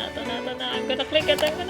Ito na. I'm gonna click it. Yes.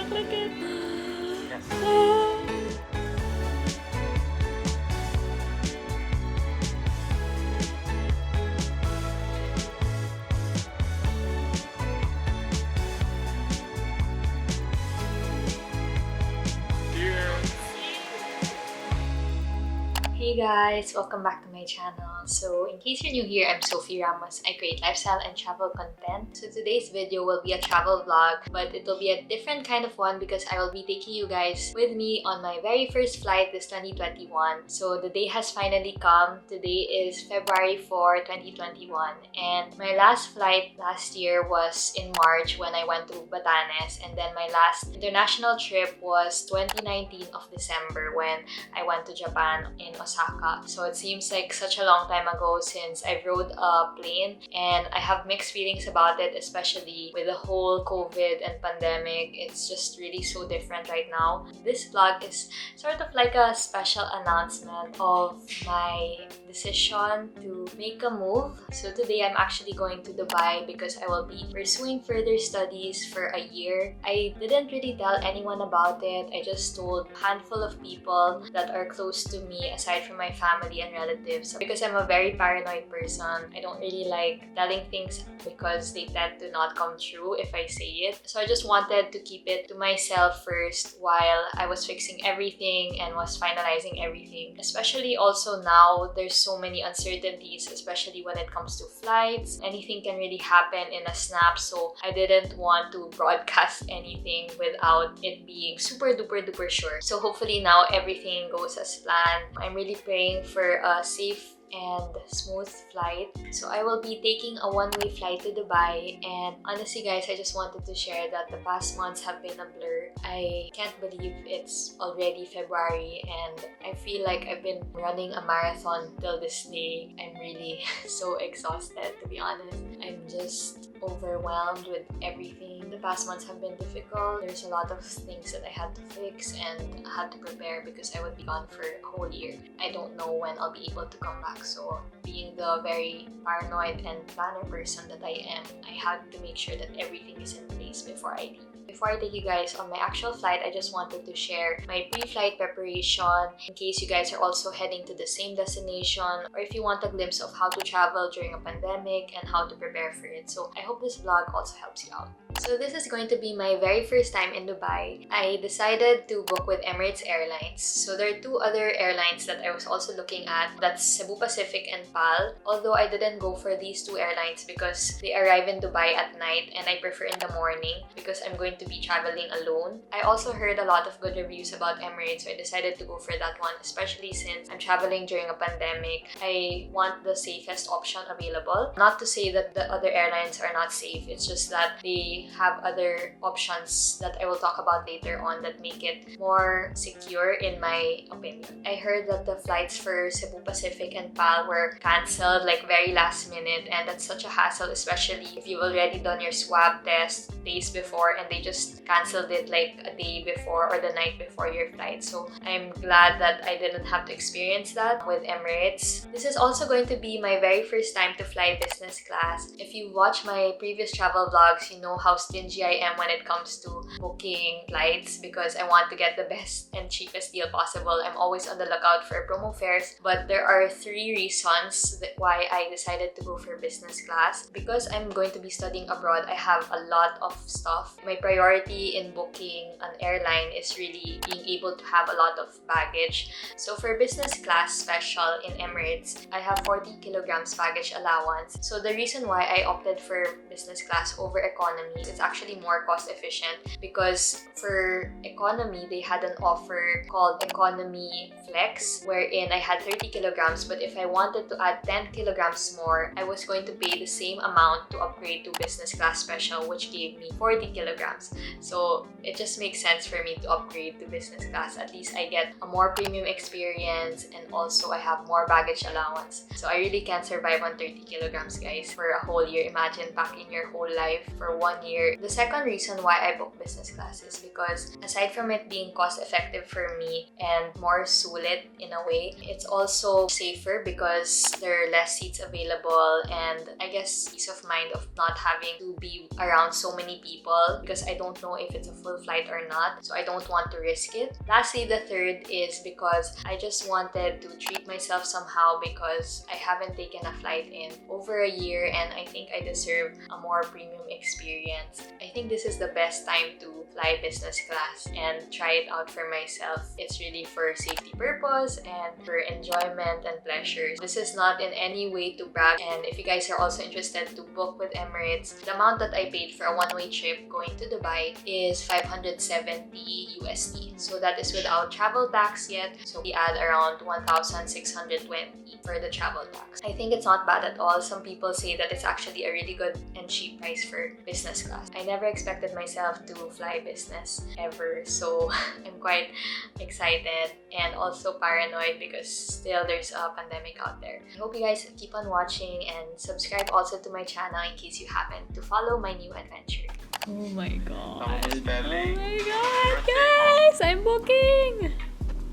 Hey guys, welcome back to my channel. So in case you're new here, I'm Sophie Ramos. I create lifestyle and travel content. So today's video will be a travel vlog, but it will be a different kind of one because I will be taking you guys with me on my very first flight this 2021. So the day has finally come. Today is February 4, 2021, and my last flight last year was in March when I went to Batanes, and then my last international trip was 2019 of December when I went to Japan in Osaka. So it seems like such a long time ago since I rode a plane, and I have mixed feelings about it, especially with the whole COVID and pandemic. It's just really so different right now. This vlog is sort of like a special announcement of my decision to make a move. So today I'm actually going to Dubai because I will be pursuing further studies for a year. I didn't really tell anyone about it. I just told a handful of people that are close to me aside from my family and relatives. Because I'm a very paranoid person, I don't really like telling things because they tend to not come true if I say it. So I just wanted to keep it to myself first while I was fixing everything and was finalizing everything. Especially also now, there's so many uncertainties, especially when it comes to flights. Anything can really happen in a snap, so I didn't want to broadcast anything without it being super duper sure. So hopefully now everything goes as planned. I'm really praying for a safe and smooth flight. So I will be taking a one-way flight to Dubai, and honestly guys, I just wanted to share that the past months have been a blur. I can't believe it's already February and I feel like I've been running a marathon till this day. I'm really so exhausted, to be honest. I'm just overwhelmed with everything. The past months have been difficult. There's a lot of things that I had to fix and had to prepare because I would be gone for a whole year. I don't know when I'll be able to come back. So being the very paranoid and planner person that I am, I had to make sure that everything is in place before I leave. Before I take you guys on my actual flight, I just wanted to share my pre-flight preparation in case you guys are also heading to the same destination, or if you want a glimpse of how to travel during a pandemic and how to prepare for it. So I hope this vlog also helps you out. So this is going to be my very first time in Dubai. I decided to book with Emirates Airlines. So there are two other airlines that I was also looking at. That's Cebu Pacific and PAL. Although I didn't go for these two airlines because they arrive in Dubai at night and I prefer in the morning because I'm going to be traveling alone. I also heard a lot of good reviews about Emirates, so I decided to go for that one, especially since I'm traveling during a pandemic. I want the safest option available. Not to say that the other airlines are not safe, it's just that they have other options that I will talk about later on that make it more secure in my opinion. I heard that the flights for Cebu Pacific and PAL were cancelled like very last minute, and that's such a hassle, especially if you've already done your swab test days before and they just canceled it like a day before or the night before your flight. So I'm glad that I didn't have to experience that with Emirates. This is also going to be my very first time to fly business class. If you watch my previous travel vlogs, you know how stingy I am when it comes to booking flights because I want to get the best and cheapest deal possible. I'm always on the lookout for promo fares, but there are three reasons why I decided to go for business class. Because I'm going to be studying abroad, I have a lot of stuff. My priority in booking an airline is really being able to have a lot of baggage. So for business class special in Emirates, I have 40 kilograms baggage allowance. So the reason why I opted for business class over economy, it's actually more cost efficient because for economy, they had an offer called Economy Flex wherein I had 30 kilograms, but if I wanted to add 10 kilograms more, I was going to pay the same amount to upgrade to business class special, which gave me 40 kilograms. So it just makes sense for me to upgrade to business class. At least I get a more premium experience and also I have more baggage allowance. So I really can't survive on 30 kilograms, guys, for a whole year. Imagine packing your whole life for 1 year. The second reason why I booked business class is because aside from it being cost effective for me and more sulit in a way, it's also safer because there are less seats available, and I guess peace of mind of not having to be around so many many people because I don't know if it's a full flight or not, so I don't want to risk it. Lastly, the third is because I just wanted to treat myself somehow because I haven't taken a flight in over a year and I think I deserve a more premium experience. I think this is the best time to fly business class and try it out for myself. It's really for safety purpose and for enjoyment and pleasure. This is not in any way to brag, and if you guys are also interested to book with Emirates, the amount that I paid for a one-way trip going to Dubai is 570 USD. So that is without travel tax yet. So we add around 1,620 for the travel tax. I think it's not bad at all. Some people say that it's actually a really good and cheap price for business class. I never expected myself to fly business ever, so I'm quite excited and also paranoid because still there's a pandemic out there. I hope you guys keep on watching and subscribe also to my channel in case you happen to follow my new adventure. Oh my god. Someone's spelling. Oh my god, guys! I'm booking!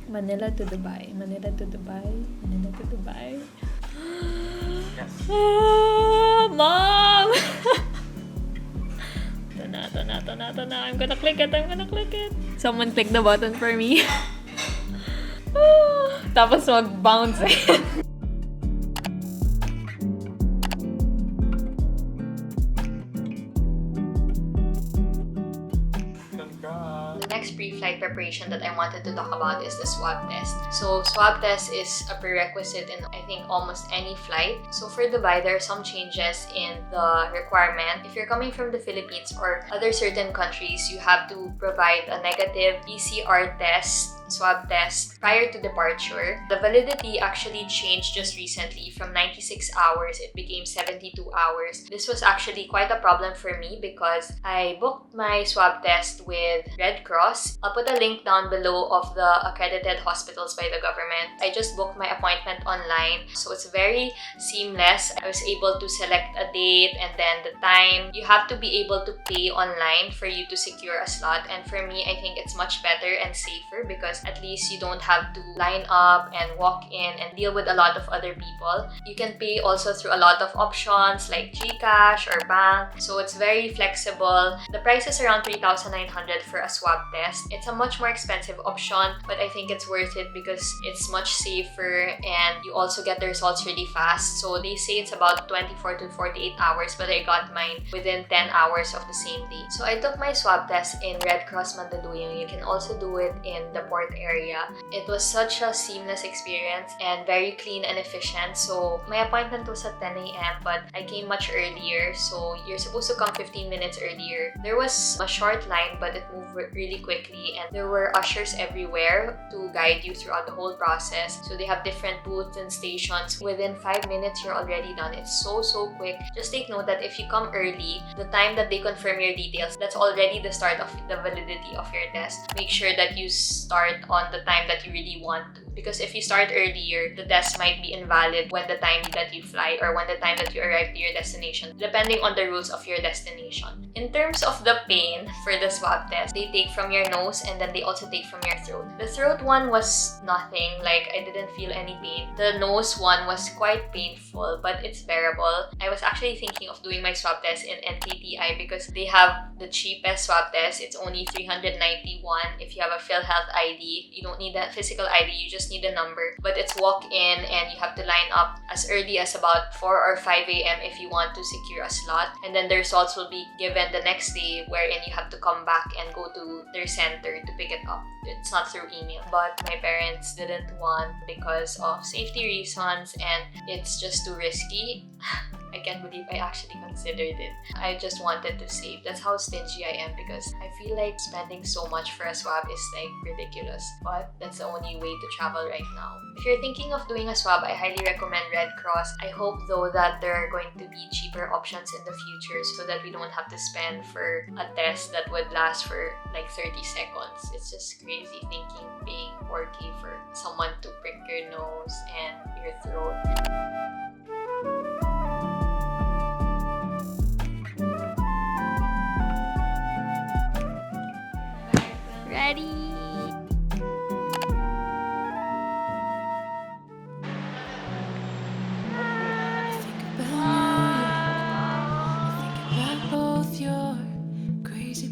Manila to Dubai. Manila to Dubai. Manila to Dubai. Yes. Ah, Mom! Ito na. I'm gonna click it. Someone click the button for me. Tapos mag-bounce eh. The next pre-flight preparation that I wanted to talk about is the swab test. So swab test is a prerequisite in I think almost any flight. So for Dubai, there are some changes in the requirement. If you're coming from the Philippines or other certain countries, you have to provide a negative PCR test, swab test prior to departure. The validity actually changed just recently. From 96 hours, it became 72 hours. This was actually quite a problem for me because I booked my swab test with Red Cross. I'll put a link down below of the accredited hospitals by the government. I just booked my appointment online, so it's very seamless. I was able to select a date and then the time. You have to be able to pay online for you to secure a slot, and for me, I think it's much better and safer because at least you don't have to line up and walk in and deal with a lot of other people. You can pay also through a lot of options like GCash or bank, so it's very flexible. The price is around 3,900 for a swab test. It's a much more expensive option, but I think it's worth it because it's much safer and you also get the results really fast. So they say it's about 24 to 48 hours, but I got mine within 10 hours of the same day. So I took my swab test in Red Cross Mandaluyong. You can also do it in the port area. It was such a seamless experience and very clean and efficient. So my appointment was at 10 a.m. but I came much earlier. So you're supposed to come 15 minutes earlier. There was a short line but it moved really quickly and there were ushers everywhere to guide you throughout the whole process. So they have different booths and stations. Within 5 minutes, you're already done. It's so quick. Just take note that if you come early, the time that they confirm your details, that's already the start of the validity of your test. Make sure that you start on the time that you really want to. Because if you start earlier, the test might be invalid when the time that you fly or when the time that you arrive to your destination, depending on the rules of your destination. In terms of the pain for the swab test, they take from your nose and then they also take from your throat. The throat one was nothing, like I didn't feel any pain. The nose one was quite painful, but it's bearable. I was actually thinking of doing my swab test in NKTI because they have the cheapest swab test. It's only 391 if you have a PhilHealth ID. You don't need a physical ID, you just need a number. But it's walk-in and you have to line up as early as about 4 or 5 a.m. if you want to secure a slot. And then the results will be given the next day wherein you have to come back and go to their center to pick it up. It's not through email. But my parents didn't want because of safety reasons and it's just too risky. I can't believe I actually considered it. I just wanted to save. That's how stingy I am because I feel like spending so much for a swab is like ridiculous. But that's the only way to travel right now. If you're thinking of doing a swab, I highly recommend Red Cross. I hope though that there are going to be cheaper options in the future so that we don't have to spend for a test that would last for like 30 seconds. It's just crazy thinking paying 4K for someone to prick your nose and your throat. Ready?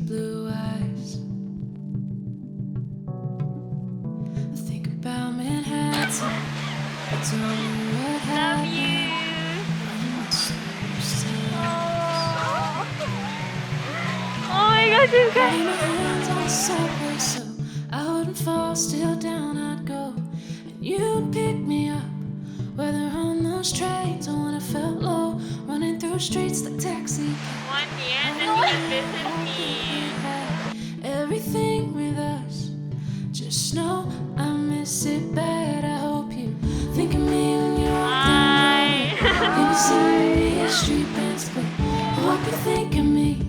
blue eyes. I think about Manhattan. I don't know what happened. Oh my gosh, you Had my hands on the subway so I wouldn't fall, still down I'd go. And you'd pick me up, whether on those trains or when I felt low, running through streets like taxi. 1 year and then you can visit me. Everything with us, just know I miss it bad. I hope you think of me when you're on Hi. the road. Maybe see me at street bands play. I hope you think of me.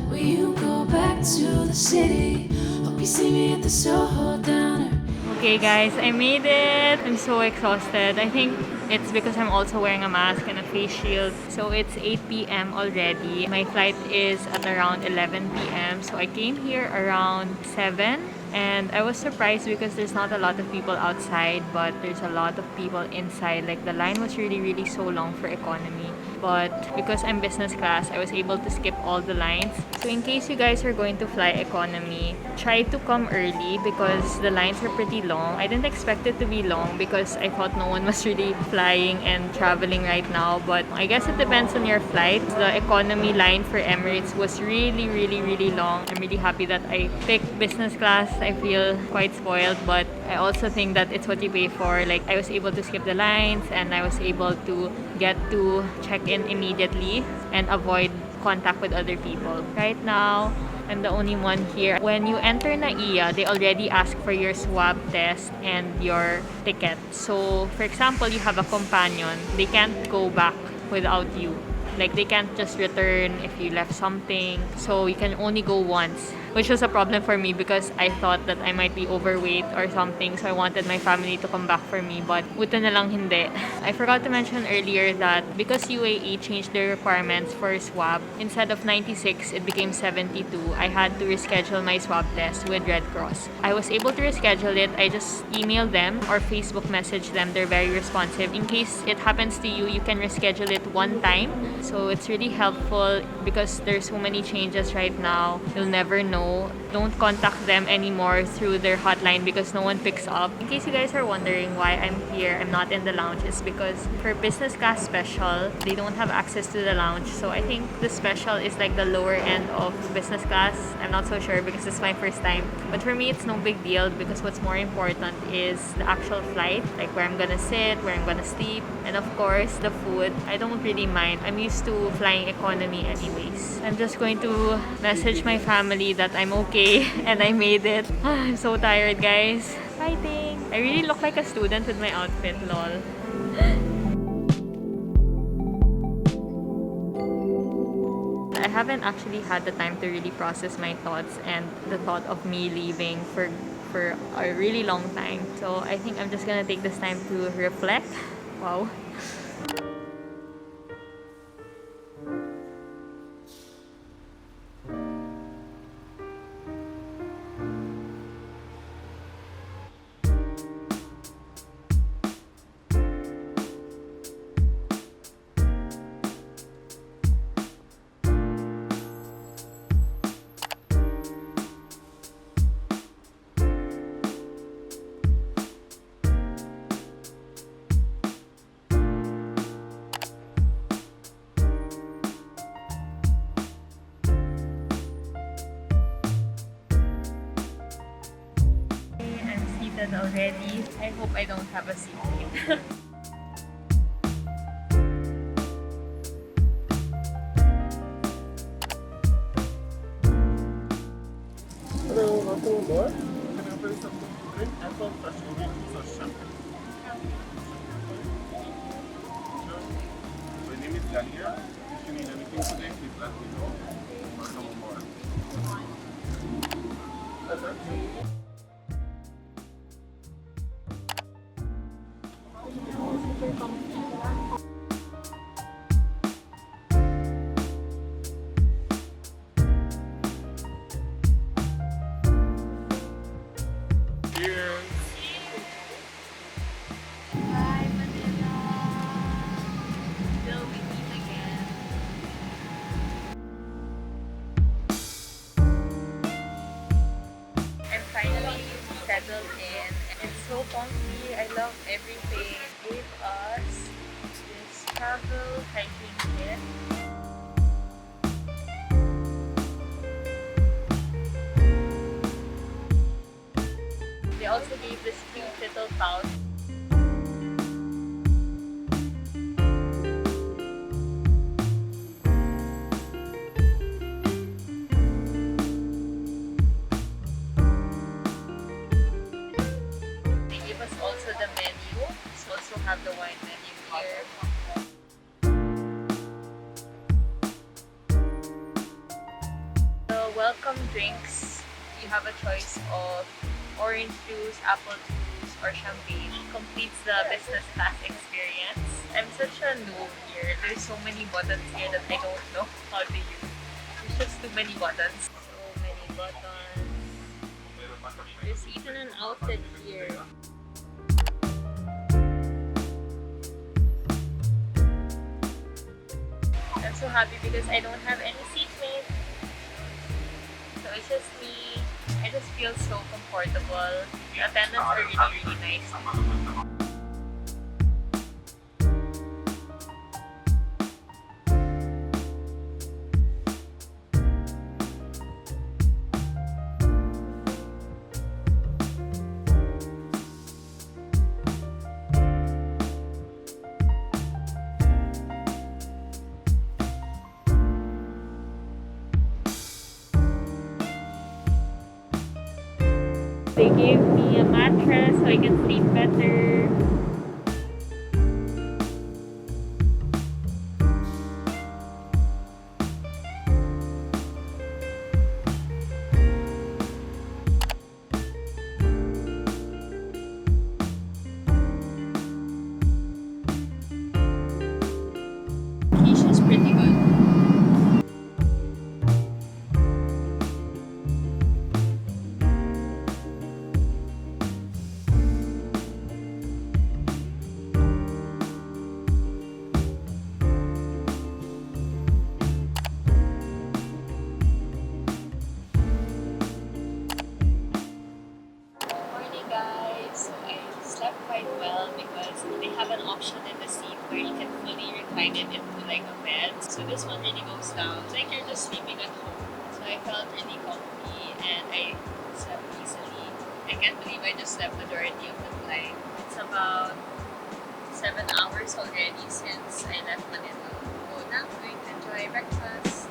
Will you go back to the city? Hope you see me at the Soho Downer. Okay guys, I made it. I'm so exhausted. I think it's because I'm also wearing a mask and a face shield. So it's 8 p.m. already. My flight is at around 11 p.m. So I came here around 7. And I was surprised because there's not a lot of people outside, but there's a lot of people inside. Like the line was really so long for economy. But because I'm business class, I was able to skip all the lines. So in case you guys are going to fly economy, try to come early because the lines are pretty long. I didn't expect it to be long because I thought no one was really flying and traveling right now. But I guess it depends on your flight. The economy line for Emirates was really long. I'm really happy that I picked business class. I feel quite spoiled, but I also think that it's what you pay for. Like I was able to skip the lines and I was able to get to check in immediately and avoid contact with other people. Right now, I'm the only one here. When you enter NAIA, they already ask for your swab test and your ticket. So, for example, you have a companion, they can't go back without you. Like they can't just return if you left something. So you can only go once, which was a problem for me because I thought that I might be overweight or something. So I wanted my family to come back for me, but buti na lang hindi. I forgot to mention earlier that because UAE changed their requirements for swab, instead of 96, it became 72. I had to reschedule my swab test with Red Cross. I was able to reschedule it. I just emailed them or Facebook message them. They're very responsive. In case it happens to you, you can reschedule it one time. So it's really helpful because there's so many changes right now. You'll never know. Don't contact them anymore through their hotline because no one picks up. In case you guys are wondering why I'm here, I'm not in the lounge, it's because for business class special, they don't have access to the lounge. So I think the special is like the lower end of business class. I'm not so sure because it's my first time. But for me, it's no big deal because what's more important is the actual flight, like where I'm gonna sit, where I'm gonna sleep, and of course, the food. I don't really mind. I'm used to flying economy anyways. I'm just going to message my family that I'm okay and I made it. I'm so tired, guys. Fighting! I really look like a student with my outfit, lol. I haven't actually had the time to really process my thoughts and the thought of me leaving for a really long time. So I think I'm just gonna take this time to reflect. Wow. Already. I hope I don't have a seat. Hello, welcome aboard. Can I offer you something to drink? Apple, fresh ingredients, or champagne? Sure. My name is Daniel. If you need anything today, please let me know. Welcome aboard. Cheers! Bye, Manila. Till we meet again. settled in. It's so comfy. I love everything. It gave us this travel hiking kit. They also gave this cute little pouch. They gave us also the menu. We also have the wine menu here. The welcome drinks, you have a choice of orange juice, apple juice, or champagne. Completes the business class experience. I'm such a noob here. There's so many buttons here that I don't know how to use. There's just too many buttons. So many buttons. There's even an outlet here. I'm so happy because I don't have any seatmate. So it's just me. I just feel so comfortable. The attendants are really nice. They gave me a mattress so I can sleep better. Keisha's pretty good. Quite well because they have an option in the seat where you can fully recline it into like a bed. So this one really goes down. It's like you're just sleeping at home. So I felt really comfy and I slept easily. I can't believe I just slept majority of the flight. It's about 7 hours already since I left Manila. So now I'm going to enjoy breakfast.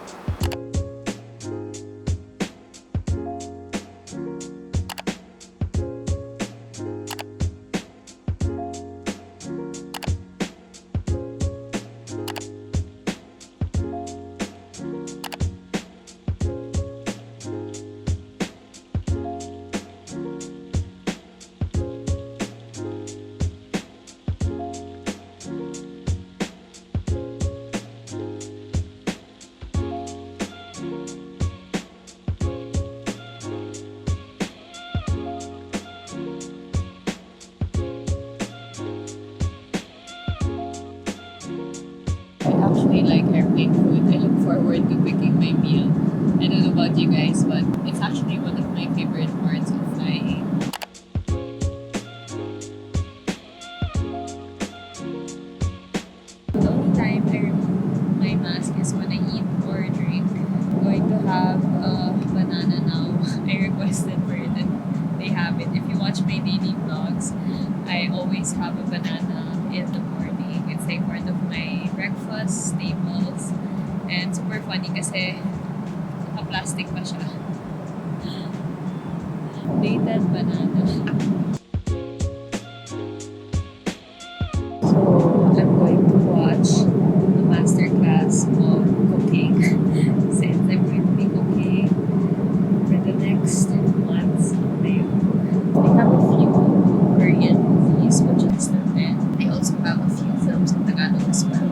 I actually like airplane food. I look forward to picking my meal. I don't know about you guys, but it's actually one of my favorite parts of flying. The only time I remove my mask is when I eat or drink. I'm going to have a banana now. I requested for it and they have it. If you watch my daily vlogs, I always have a banana in the morning. It's like part of my breakfast staples. And super funny kasi naka-plastic pa siya. Dated banana. So, I'm going to watch a masterclass on cooking since I'm going to be cooking for the next months. I have a few Korean movies which is the then. I also have a few films in Tagalog as well.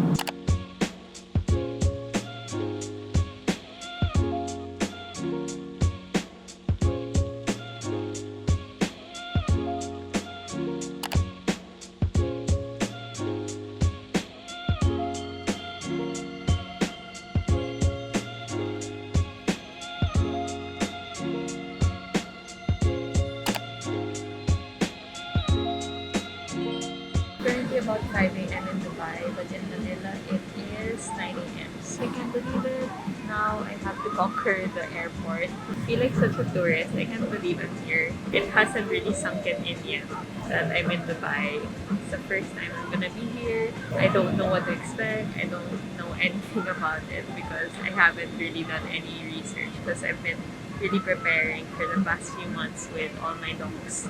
about 5 a.m. in Dubai, but in Manila it is 9 a.m. So I can't believe it. Now I have to conquer the airport. I feel like such a tourist. I can't believe I'm here. It hasn't really sunk in yet that I'm in Dubai. It's the first time I'm gonna be here. I don't know what to expect. I don't know anything about it because I haven't really done any research because I've been really preparing for the past few months with all my docs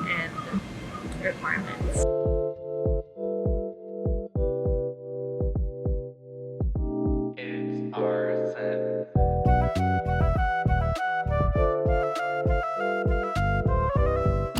and requirements. It's arson.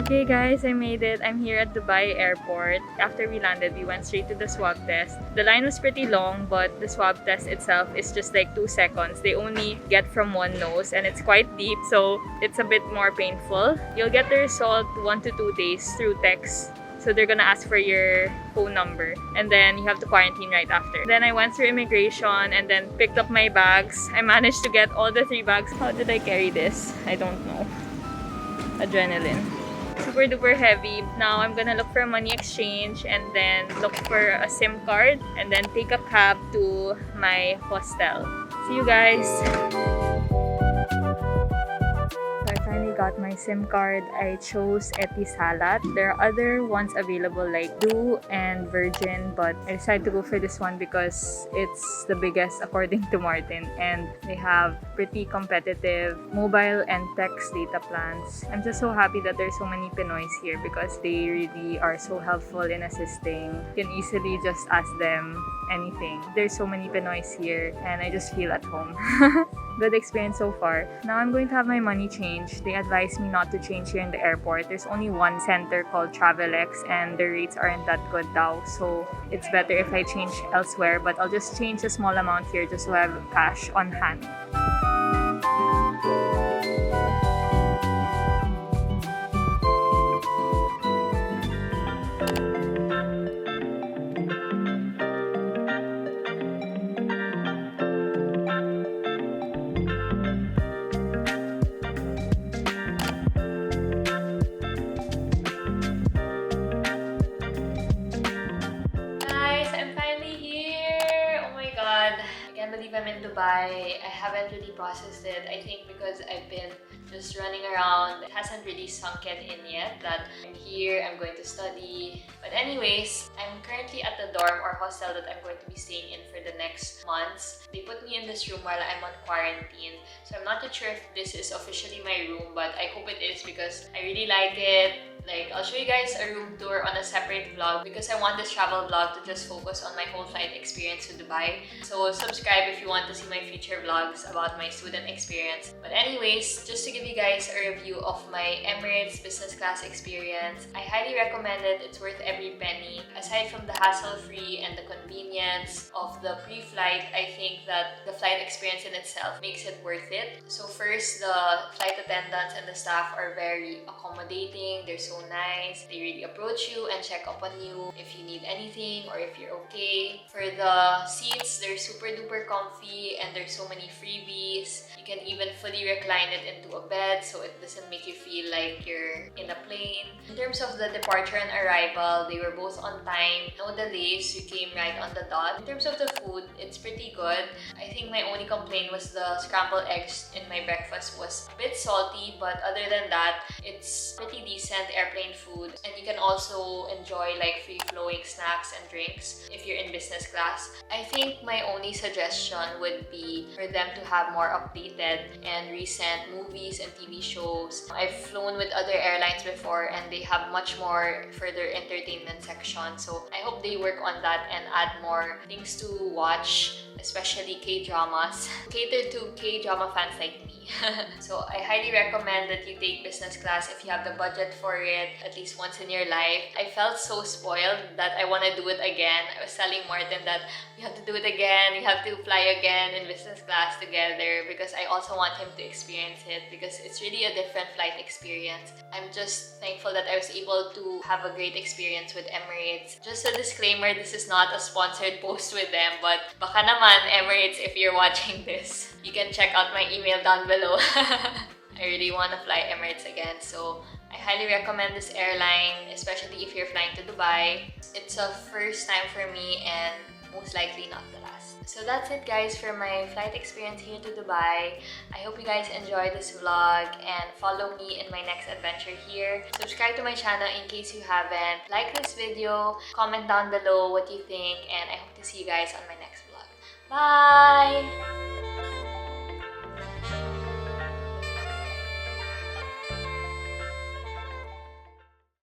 Okay guys, I made it. I'm here at Dubai Airport. After we landed, we went straight to the swab test. The line was pretty long, but the swab test itself is just like 2 seconds. They only get from one nose and it's quite deep, so it's a bit more painful. You'll get the result 1 to 2 days through text. So they're gonna ask for your phone number and then you have to quarantine right after. Then I went through immigration and then picked up my bags. I managed to get all the 3 bags. How did I carry this? I don't know. Adrenaline. Super duper heavy. Now I'm gonna look for a money exchange and then look for a SIM card and then take a cab to my hostel. See you guys! So I finally got my SIM card. I chose Etisalat. There are other ones available like Du and Virgin, but I decided to go for this one because it's the biggest according to Martin and they have pretty competitive mobile and text data plans. I'm just so happy that there's so many Pinoys here because they really are so helpful in assisting. You can easily just ask them anything. There's so many Pinoys here and I just feel at home. Good experience so far. Now I'm going to have my money changed. They advised me not to change here in the airport. There's only one center called TravelX and the rates aren't that good now. So it's better if I change elsewhere, but I'll just change a small amount here just so I have cash on hand. I can't believe I'm in Dubai. I haven't really processed it. I think because I've been just running around, it hasn't really sunk in yet that I'm here, I'm going to study. But anyways, I'm currently at the dorm or hostel that I'm going to be staying in for the next months. They put me in this room while I'm on quarantine. So I'm not too sure if this is officially my room, but I hope it is because I really like it. Like, I'll show you guys a room tour on a separate vlog because I want this travel vlog to just focus on my whole flight experience to Dubai. So subscribe if you want to see my future vlogs about my student experience. But anyways, just to give you guys a review of my Emirates Business Class experience, I highly recommend it. It's worth every penny. Aside from the hassle-free and the convenience of the pre-flight, I think that the flight experience in itself makes it worth it. So first, the flight attendants and the staff are very accommodating. They're so nice. They really approach you and check up on you if you need anything or if you're okay. For the seats, they're super duper comfy and there's so many freebies. You can even fully recline it into a bed so it doesn't make you feel like you're in a plane. In terms of the departure and arrival, they were both on time. No delays. You came right on the dot. In terms of the food, it's pretty good. I think my only complaint was the scrambled eggs in my breakfast was a bit salty, but other than that, it's pretty decent airplane food. And you can also enjoy like free-flowing snacks and drinks if you're in business class. I think my only suggestion would be for them to have more updated and recent movies and TV shows. I've flown with other airlines before and they have much more further entertainment section. So I hope they work on that and add more things to watch, especially K-dramas. Catered to K-drama fans like me. So I highly recommend that you take business class if you have the budget for it at least once in your life. I felt so spoiled that I want to do it again. I was telling Martin that we have to do it again, we have to fly again in business class together because I also want him to experience it because it's really a different flight experience. I'm just thankful that I was able to have a great experience with Emirates. Just a disclaimer, this is not a sponsored post with them, but baka naman Emirates, if you're watching this, you can check out my email down below. I I really want to fly Emirates again, so I highly recommend this airline, especially if you're flying to Dubai. It's a first time for me and most likely not the last. So that's it guys for my flight experience here to Dubai. I hope you guys enjoyed this vlog and follow me in my next adventure here. Subscribe to my channel in case you haven't. Like this video, comment down below what you think, and I hope to see you guys on my next vlog. Bye!